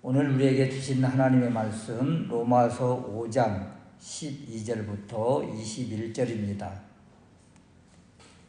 오늘 우리에게 주신 하나님의 말씀 로마서 5장 12절부터 21절입니다.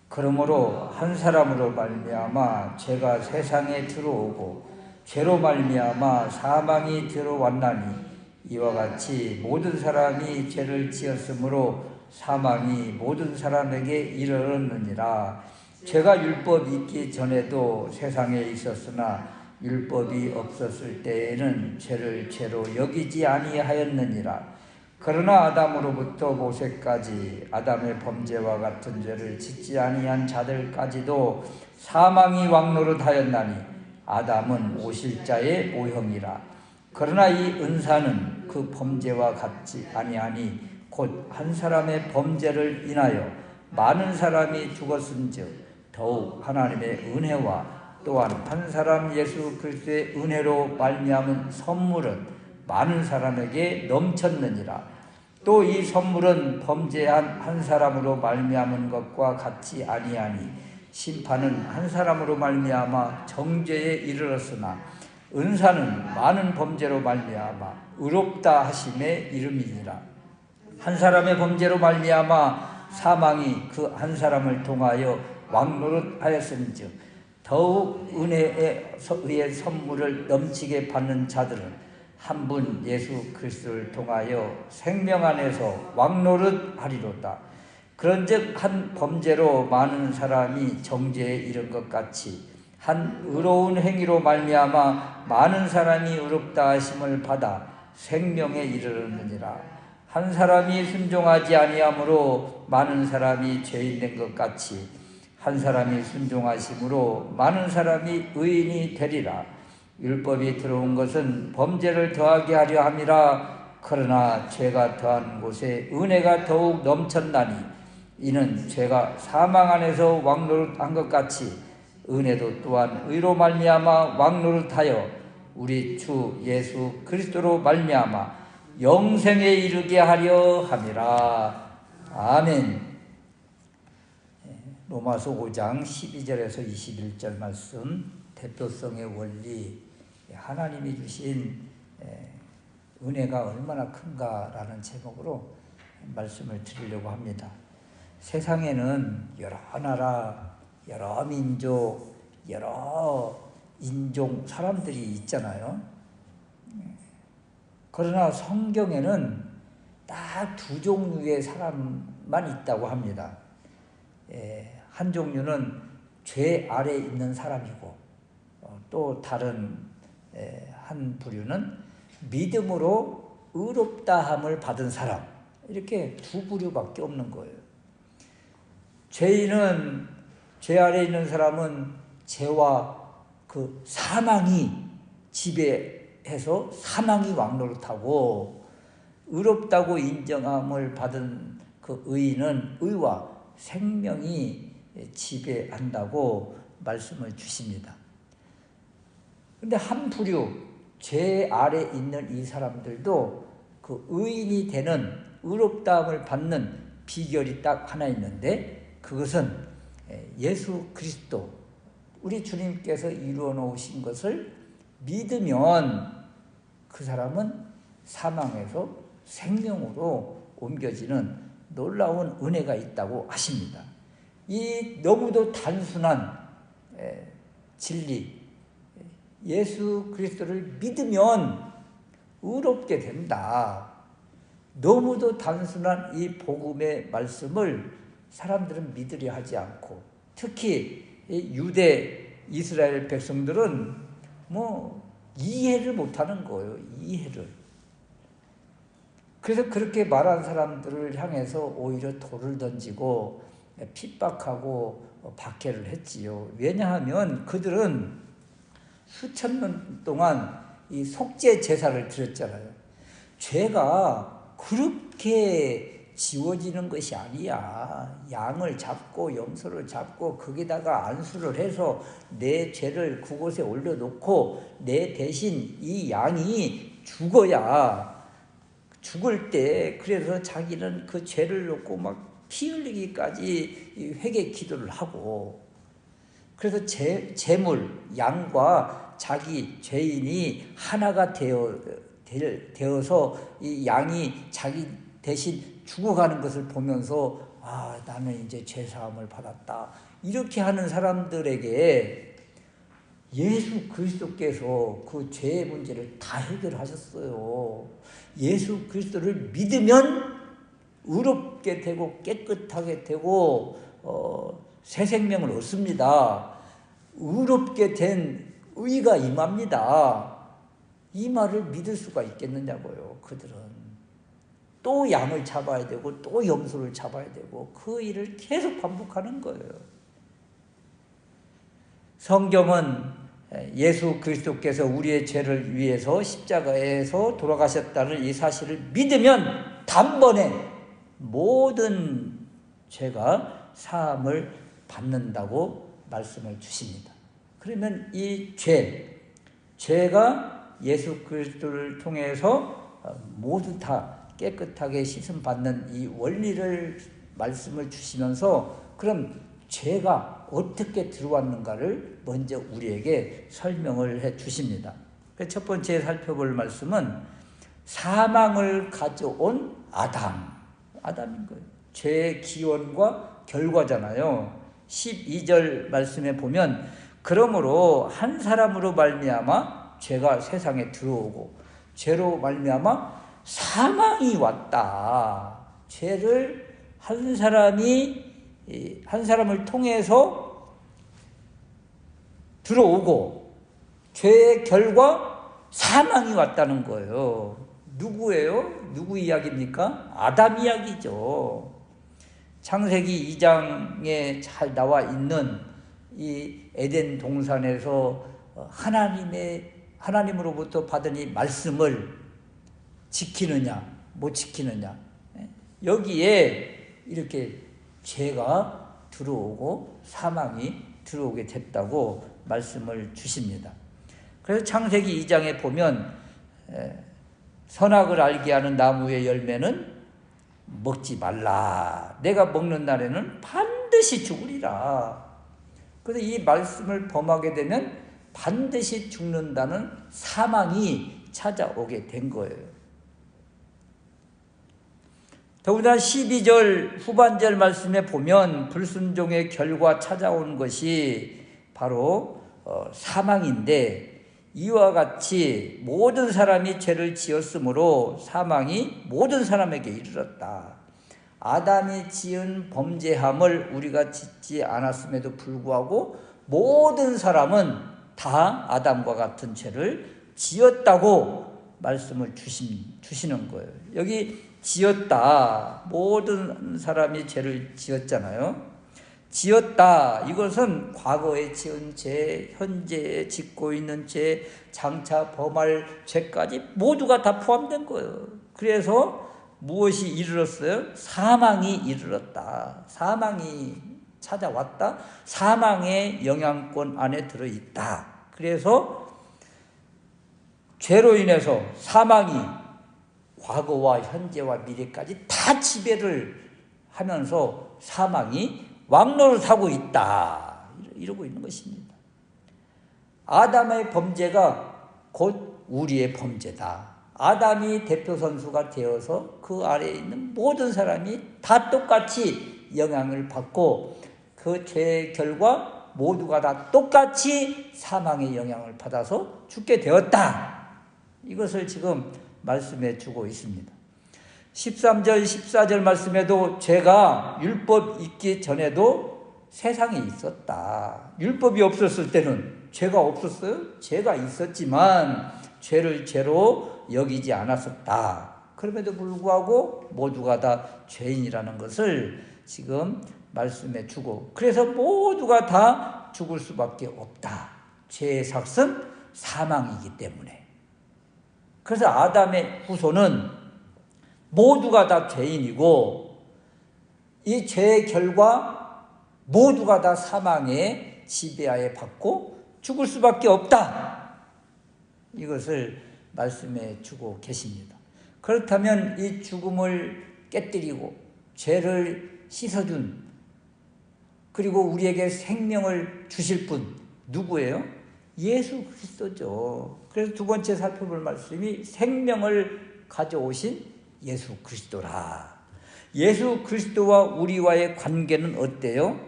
그러므로 한 사람으로 말미암아 죄가 세상에 들어오고 죄로 말미암아 사망이 들어왔나니 이와 같이 모든 사람이 죄를 지었으므로 사망이 모든 사람에게 이르렀느니라. 죄가 율법이 있기 전에도 세상에 있었으나 율법이 없었을 때에는 죄를 죄로 여기지 아니하였느니라. 그러나 아담으로부터 모세까지 아담의 범죄와 같은 죄를 짓지 아니한 자들까지도 사망이 왕노릇하였나니 아담은 오실자의 모형이라. 그러나 이 은사는 그 범죄와 같지 아니하니 곧 한 사람의 범죄를 인하여 많은 사람이 죽었은즉 더욱 하나님의 은혜와 또한 한 사람 예수 그리스도의 은혜로 말미암은 선물은 많은 사람에게 넘쳤느니라. 또 이 선물은 범죄한 한 사람으로 말미암은 것과 같지 아니하니 심판은 한 사람으로 말미암아 정죄에 이르렀으나 은사는 많은 범죄로 말미암아 의롭다 하심에 이름이니라. 한 사람의 범죄로 말미암아 사망이 그 한 사람을 통하여 왕노릇하였은즉 더욱 은혜의 선물을 넘치게 받는 자들은 한 분 예수 그리스도를 통하여 생명 안에서 왕노릇하리로다. 그런즉 한 범죄로 많은 사람이 정죄에 이른 것 같이 한 의로운 행위로 말미암아 많은 사람이 의롭다 하심을 받아 생명에 이르렀느니라. 한 사람이 순종하지 아니함으로 많은 사람이 죄인 된 것 같이 한 사람이 순종하심으로 많은 사람이 의인이 되리라. 율법이 들어온 것은 범죄를 더하게 하려 함이라. 그러나 죄가 더한 곳에 은혜가 더욱 넘쳤나니 이는 죄가 사망 안에서 왕노릇한 것 같이 은혜도 또한 의로 말미암아 왕노릇하여 우리 주 예수 그리스도로 말미암아 영생에 이르게 하려 함이라. 아멘. 로마서 5장 12절에서 21절 말씀, 대표성의 원리, 하나님이 주신 은혜가 얼마나 큰가라는 제목으로 말씀을 드리려고 합니다. 세상에는 여러 나라, 여러 민족, 여러 인종 사람들이 있잖아요. 그러나 성경에는 딱 두 종류의 사람만 있다고 합니다. 한 종류는 죄 아래에 있는 사람이고 또 다른 한 부류는 믿음으로 의롭다함을 받은 사람, 이렇게 두 부류밖에 없는 거예요. 죄인은, 죄 아래에 있는 사람은 죄와 그 사망이 지배해서 사망이 왕노릇하고, 의롭다고 인정함을 받은 그 의인은 의와 생명이 지배한다고 말씀을 주십니다. 그런데 한 부류, 죄 아래 있는 이 사람들도 그 의인이 되는, 의롭다함을 받는 비결이 딱 하나 있는데, 그것은 예수 그리스도, 우리 주님께서 이루어 놓으신 것을 믿으면 그 사람은 사망에서 생명으로 옮겨지는 놀라운 은혜가 있다고 하십니다. 이 너무도 단순한 진리, 예수 그리스도를 믿으면 의롭게 된다. 너무도 단순한 이 복음의 말씀을 사람들은 믿으려 하지 않고, 특히 유대 이스라엘 백성들은 이해를 못하는 거예요. 이해를. 그래서 그렇게 말한 사람들을 향해서 오히려 돌을 던지고 핍박하고 박해를 했지요. 왜냐하면 그들은 수천 년 동안 이 속죄 제사를 드렸잖아요. 죄가 그렇게 지워지는 것이 아니야. 양을 잡고 염소를 잡고 거기다가 안수를 해서 내 죄를 그곳에 올려놓고 내 대신 이 양이 죽어야 죽을 때 그래서 자기는 그 죄를 놓고 막 피 흘리기까지 회개 기도를 하고, 그래서 제물 양과 자기 죄인이 하나가 되어서 이 양이 자기 대신 죽어가는 것을 보면서 나는 이제 죄사함을 받았다, 이렇게 하는 사람들에게 예수 그리스도께서 그 죄의 문제를 다 해결하셨어요. 예수 그리스도를 믿으면 의롭게 되고 깨끗하게 되고 새 생명을 얻습니다. 의롭게 된 의가 임합니다. 이 말을 믿을 수가 있겠느냐고요. 그들은 또 양을 잡아야 되고 또 염소를 잡아야 되고 그 일을 계속 반복하는 거예요. 성경은 예수 그리스도께서 우리의 죄를 위해서 십자가에서 돌아가셨다는 이 사실을 믿으면 단번에 모든 죄가 사함을 받는다고 말씀을 주십니다. 그러면 이 죄가 예수 그리스도를 통해서 모두 다 깨끗하게 씻음받는 이 원리를 말씀을 주시면서, 그럼 죄가 어떻게 들어왔는가를 먼저 우리에게 설명을 해 주십니다. 첫 번째 살펴볼 말씀은 사망을 가져온 아담인 거예요. 죄의 기원과 결과잖아요. 12절 말씀에 보면 그러므로 한 사람으로 말미암아 죄가 세상에 들어오고 죄로 말미암아 사망이 왔다. 죄를 한 사람을 통해서 들어오고 죄의 결과 사망이 왔다는 거예요. 누구예요? 누구 이야기입니까? 아담 이야기죠. 창세기 2장에 잘 나와 있는 이 에덴 동산에서 하나님으로부터 받은 이 말씀을 지키느냐 못 지키느냐, 여기에 이렇게 죄가 들어오고 사망이 들어오게 됐다고 말씀을 주십니다. 그래서 창세기 2장에 보면 선악을 알게 하는 나무의 열매는 먹지 말라. 내가 먹는 날에는 반드시 죽으리라. 그래서 이 말씀을 범하게 되면 반드시 죽는다는 사망이 찾아오게 된 거예요. 더구나 12절 후반절 말씀에 보면 불순종의 결과 찾아온 것이 바로 사망인데, 이와 같이 모든 사람이 죄를 지었으므로 사망이 모든 사람에게 이르렀다. 아담이 지은 범죄함을 우리가 짓지 않았음에도 불구하고 모든 사람은 다 아담과 같은 죄를 지었다고 말씀을 주시는 거예요. 여기 지었다, 모든 사람이 죄를 지었잖아요. 지었다, 이것은 과거에 지은 죄, 현재에 짓고 있는 죄, 장차 범할 죄까지 모두가 다 포함된 거예요. 그래서 무엇이 이르렀어요? 사망이 이르렀다. 사망이 찾아왔다. 사망의 영향권 안에 들어있다. 그래서 죄로 인해서 사망이 과거와 현재와 미래까지 다 지배를 하면서 사망이 왕노릇하고 있다, 이러고 있는 것입니다. 아담의 범죄가 곧 우리의 범죄다. 아담이 대표 선수가 되어서 그 아래에 있는 모든 사람이 다 똑같이 영향을 받고 그 죄의 결과 모두가 다 똑같이 사망의 영향을 받아서 죽게 되었다. 이것을 지금 말씀해 주고 있습니다. 13절, 14절 말씀에도 죄가 율법 있기 전에도 세상에 있었다. 율법이 없었을 때는 죄가 없었어요? 죄가 있었지만 죄를 죄로 여기지 않았었다. 그럼에도 불구하고 모두가 다 죄인이라는 것을 지금 말씀해 주고, 그래서 모두가 다 죽을 수밖에 없다. 죄의 삭은 사망이기 때문에. 그래서 아담의 후손은 모두가 다 죄인이고 이 죄의 결과 모두가 다 사망의 지배하에 받고 죽을 수밖에 없다. 이것을 말씀해 주고 계십니다. 그렇다면 이 죽음을 깨뜨리고 죄를 씻어준, 그리고 우리에게 생명을 주실 분 누구예요? 예수 그리스도죠. 그래서 두 번째 살펴볼 말씀이 생명을 가져오신 예수 그리스도라. 예수 그리스도와 우리와의 관계는 어때요?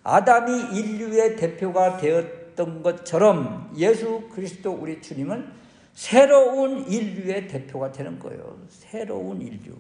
아담이 인류의 대표가 되었던 것처럼 예수 그리스도 우리 주님은 새로운 인류의 대표가 되는 거예요. 새로운 인류.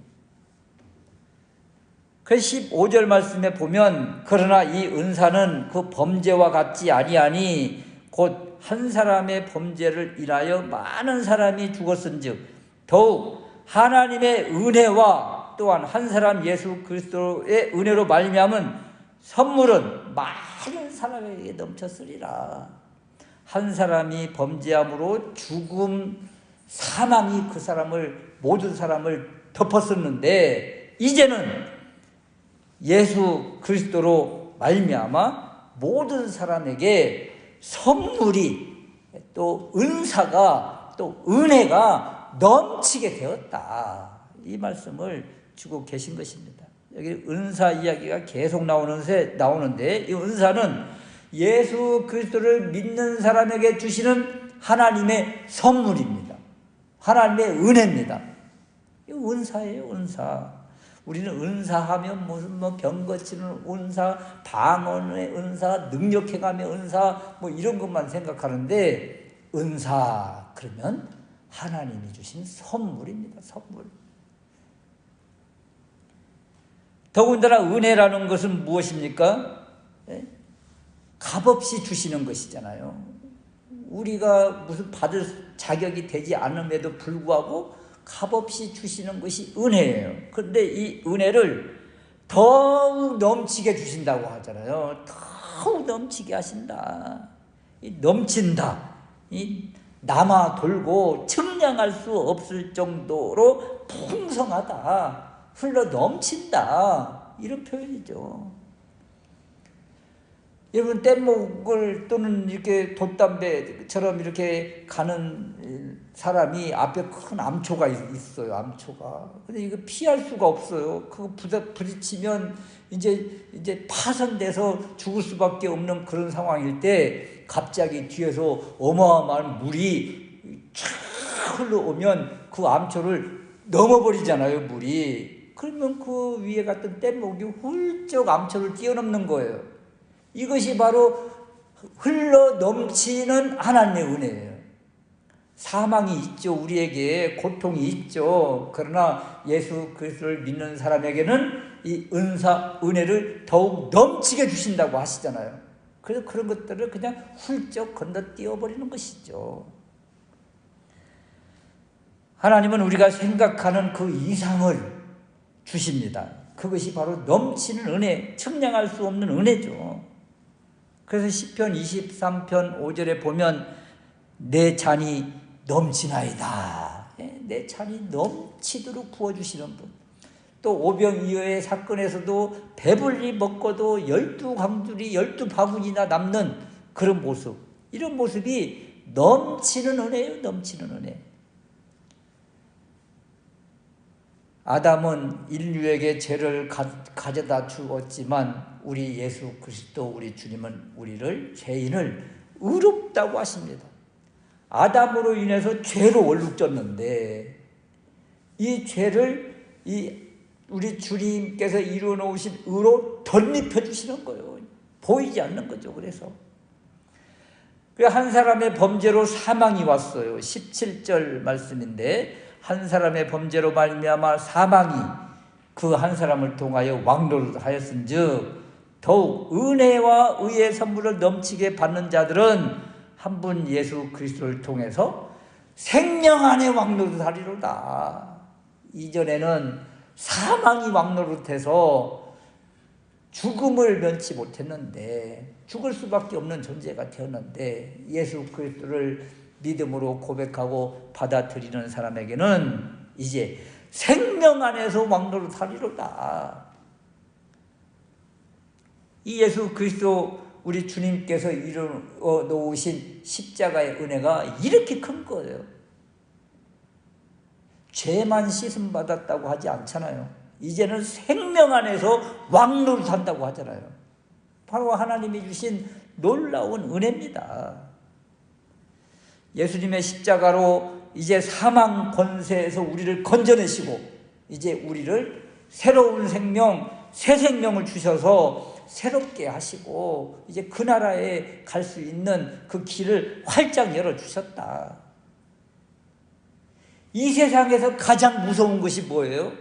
그 15절 말씀에 보면 그러나 이 은사는 그 범죄와 같지 아니하니 곧 한 사람의 범죄를 인하여 많은 사람이 죽었은즉 더욱 하나님의 은혜와 또한 한 사람 예수 그리스도의 은혜로 말미암은 선물은 많은 사람에게 넘쳤으리라. 한 사람이 범죄함으로 죽음, 사망이 그 사람을, 모든 사람을 덮었었는데 이제는 예수 그리스도로 말미암아 모든 사람에게 선물이, 또 은사가, 또 은혜가 넘치게 되었다. 이 말씀을 주고 계신 것입니다. 여기 은사 이야기가 계속 나오는데 이 은사는 예수 그리스도를 믿는 사람에게 주시는 하나님의 선물입니다. 하나님의 은혜입니다. 이 은사예요, 은사. 우리는 은사하면 무슨 병 고치는 은사, 방언의 은사, 능력해감의 은사, 이런 것만 생각하는데 은사 그러면 하나님이 주신 선물입니다. 선물. 더군다나 은혜라는 것은 무엇입니까? 값없이 주시는 것이잖아요. 우리가 무슨 받을 자격이 되지 않음에도 불구하고 값없이 주시는 것이 은혜예요. 그런데 이 은혜를 더욱 넘치게 주신다고 하잖아요. 더욱 넘치게 하신다. 넘친다. 남아 돌고 측량할 수 없을 정도로 풍성하다. 흘러 넘친다. 이런 표현이죠. 여러분, 뗏목을 또는 이렇게 돛담배처럼 이렇게 가는 사람이 앞에 큰 암초가 있어요. 암초가. 근데 이거 피할 수가 없어요. 그거 부딪히면 이제 파손돼서 죽을 수밖에 없는 그런 상황일 때 갑자기 뒤에서 어마어마한 물이 쫙 흘러오면 그 암초를 넘어버리잖아요. 물이. 그러면 그 위에 갔던 뗏목이 훌쩍 암초를 뛰어넘는 거예요. 이것이 바로 흘러 넘치는 하나님의 은혜예요. 사망이 있죠. 우리에게 고통이 있죠. 그러나 예수 그리스도를 믿는 사람에게는 이 은혜를 더욱 넘치게 주신다고 하시잖아요. 그래서 그런 것들을 그냥 훌쩍 건너뛰어버리는 것이죠. 하나님은 우리가 생각하는 그 이상을 주십니다. 그것이 바로 넘치는 은혜, 측량할 수 없는 은혜죠. 그래서 시편 23편 5절에 보면 내 잔이 넘치나이다. 내 잔이 넘치도록 부어주시는 분. 또 오병이어의 사건에서도 배불리 먹고도 12강줄이 12바구니나 남는 그런 모습. 이런 모습이 넘치는 은혜예요. 넘치는 은혜. 아담은 인류에게 죄를 가져다 주었지만 우리 예수 그리스도 우리 주님은 우리를, 죄인을 의롭다고 하십니다. 아담으로 인해서 죄로 얼룩졌는데 이 죄를 우리 주님께서 이루어 놓으신 의로 덧입혀 주시는 거예요. 보이지 않는 거죠. 그래서 한 사람의 범죄로 사망이 왔어요. 17절 말씀인데 한 사람의 범죄로 말미암아 사망이 그 한 사람을 통하여 왕노릇하였은즉 더욱 은혜와 의의 선물을 넘치게 받는 자들은 한 분 예수 그리스도를 통해서 생명 안에 왕노릇하리로다. 이전에는 사망이 왕노릇해서 죽음을 면치 못했는데 죽을 수밖에 없는 존재가 되었는데 예수 그리스도를 믿음으로 고백하고 받아들이는 사람에게는 이제 생명 안에서 왕노릇하리로다. 이 예수 그리스도 우리 주님께서 이루어 놓으신 십자가의 은혜가 이렇게 큰 거예요. 죄만 씻음 받았다고 하지 않잖아요. 이제는 생명 안에서 왕노릇한다고 하잖아요. 바로 하나님이 주신 놀라운 은혜입니다. 예수님의 십자가로 이제 사망 권세에서 우리를 건져내시고 이제 우리를 새로운 생명, 새 생명을 주셔서 새롭게 하시고 이제 그 나라에 갈 수 있는 그 길을 활짝 열어주셨다. 이 세상에서 가장 무서운 것이 뭐예요?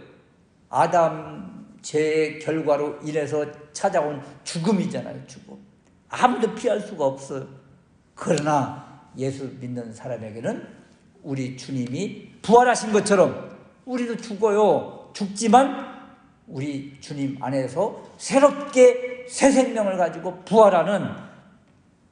아담 죄의 결과로 인해서 찾아온 죽음이잖아요. 죽음. 아무도 피할 수가 없어요. 그러나 예수 믿는 사람에게는 우리 주님이 부활하신 것처럼 우리도 죽어요. 죽지만 우리 주님 안에서 새롭게 새 생명을 가지고 부활하는,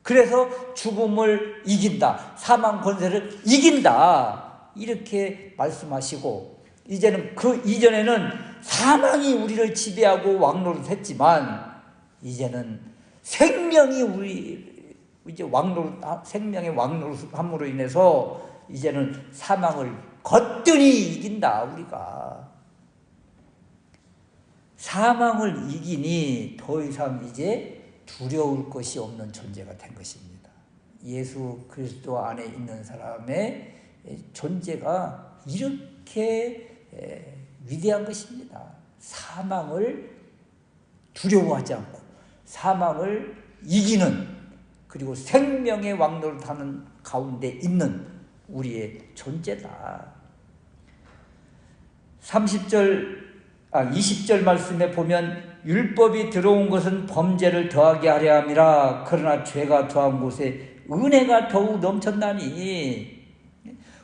그래서 죽음을 이긴다, 사망 권세를 이긴다, 이렇게 말씀하시고, 이제는 그 이전에는 사망이 우리를 지배하고 왕노릇했지만 이제는 생명이 우리 이제 생명의 왕노릇함으로 인해서 이제는 사망을 거뜬히 이긴다. 우리가 사망을 이기니 더 이상 이제 두려울 것이 없는 존재가 된 것입니다. 예수 그리스도 안에 있는 사람의 존재가 이렇게 위대한 것입니다. 사망을 두려워하지 않고 사망을 이기는, 그리고 생명의 왕노릇하는 가운데 있는 우리의 존재다. 20절 말씀에 보면 율법이 들어온 것은 범죄를 더하게 하려 함이라. 그러나 죄가 더한 곳에 은혜가 더욱 넘쳤나니.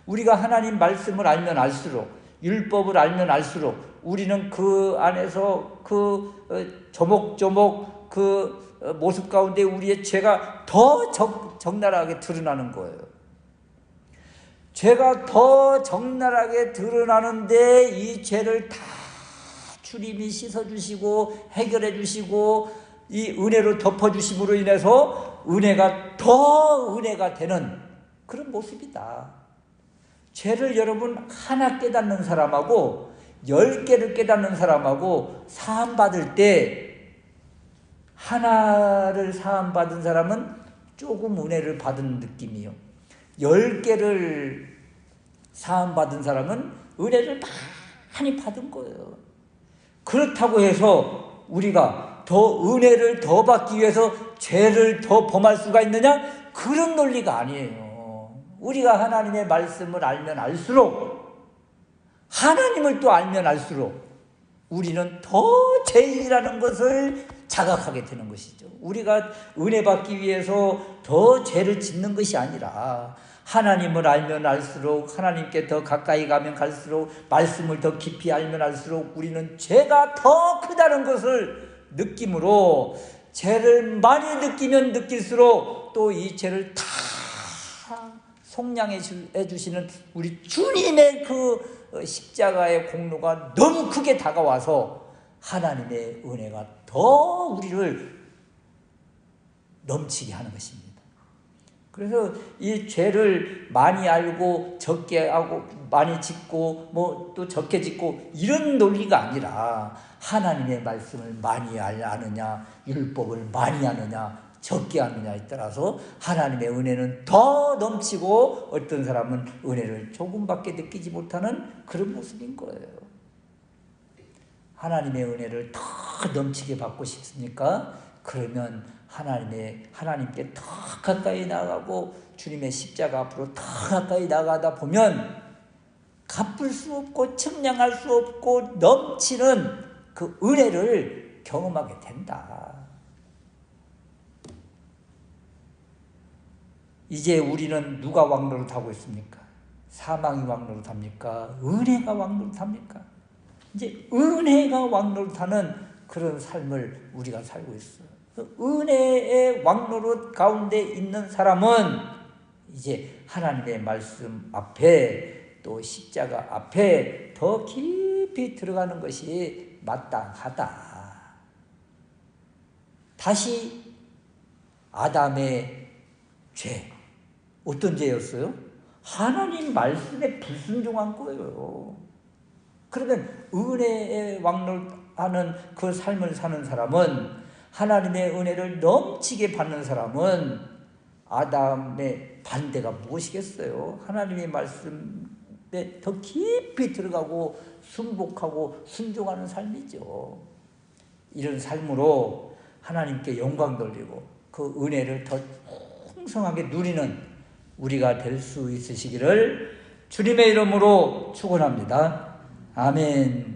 우리가 하나님 말씀을 알면 알수록, 율법을 알면 알수록 우리는 그 안에서 그 조목조목 그 모습 가운데 우리의 죄가 더 적나라하게 드러나는 거예요. 죄가 더 적나라하게 드러나는데 이 죄를 다 주님이 씻어주시고 해결해주시고 이 은혜로 덮어주심으로 인해서 은혜가 더 은혜가 되는 그런 모습이다. 죄를 여러분 하나 깨닫는 사람하고 10개를 깨닫는 사람하고 사함받을 때, 하나를 사함받은 사람은 조금 은혜를 받은 느낌이요, 10개를 사함받은 사람은 은혜를 많이 받은 거예요. 그렇다고 해서 우리가 더 은혜를 더 받기 위해서 죄를 더 범할 수가 있느냐? 그런 논리가 아니에요. 우리가 하나님의 말씀을 알면 알수록, 하나님을 또 알면 알수록 우리는 더 죄인이라는 것을 자각하게 되는 것이죠. 우리가 은혜 받기 위해서 더 죄를 짓는 것이 아니라 하나님을 알면 알수록, 하나님께 더 가까이 가면 갈수록, 말씀을 더 깊이 알면 알수록 우리는 죄가 더 크다는 것을 느낌으로, 죄를 많이 느끼면 느낄수록 또 이 죄를 다 속량해 주시는 우리 주님의 그 십자가의 공로가 너무 크게 다가와서 하나님의 은혜가 더 우리를 넘치게 하는 것입니다. 그래서 이 죄를 많이 알고 적게 하고 많이 짓고 뭐 또 적게 짓고 이런 논리가 아니라 하나님의 말씀을 많이 아느냐, 율법을 많이 아느냐, 적게 하느냐에 따라서 하나님의 은혜는 더 넘치고 어떤 사람은 은혜를 조금밖에 느끼지 못하는 그런 모습인 거예요. 하나님의 은혜를 더 넘치게 받고 싶습니까? 그러면 하나님께 더 가까이 나가고 주님의 십자가 앞으로 더 가까이 나가다 보면 갚을 수 없고 측량할 수 없고 넘치는 그 은혜를 경험하게 된다. 이제 우리는 누가 왕노릇하고 있습니까? 사망이 왕노릇합니까? 은혜가 왕노릇합니까? 이제 은혜가 왕노릇하는 그런 삶을 우리가 살고 있어요. 은혜의 왕노릇 가운데 있는 사람은 이제 하나님의 말씀 앞에 또 십자가 앞에 더 깊이 들어가는 것이 마땅하다. 다시 아담의 죄, 어떤 죄였어요? 하나님 말씀에 불순종한 거예요. 그러면 은혜에 왕노하는 그 삶을 사는 사람은, 하나님의 은혜를 넘치게 받는 사람은 아담의 반대가 무엇이겠어요? 하나님의 말씀에 더 깊이 들어가고 순복하고 순종하는 삶이죠. 이런 삶으로 하나님께 영광 돌리고 그 은혜를 더 풍성하게 누리는 우리가 될 수 있으시기를 주님의 이름으로 축원합니다. 아멘.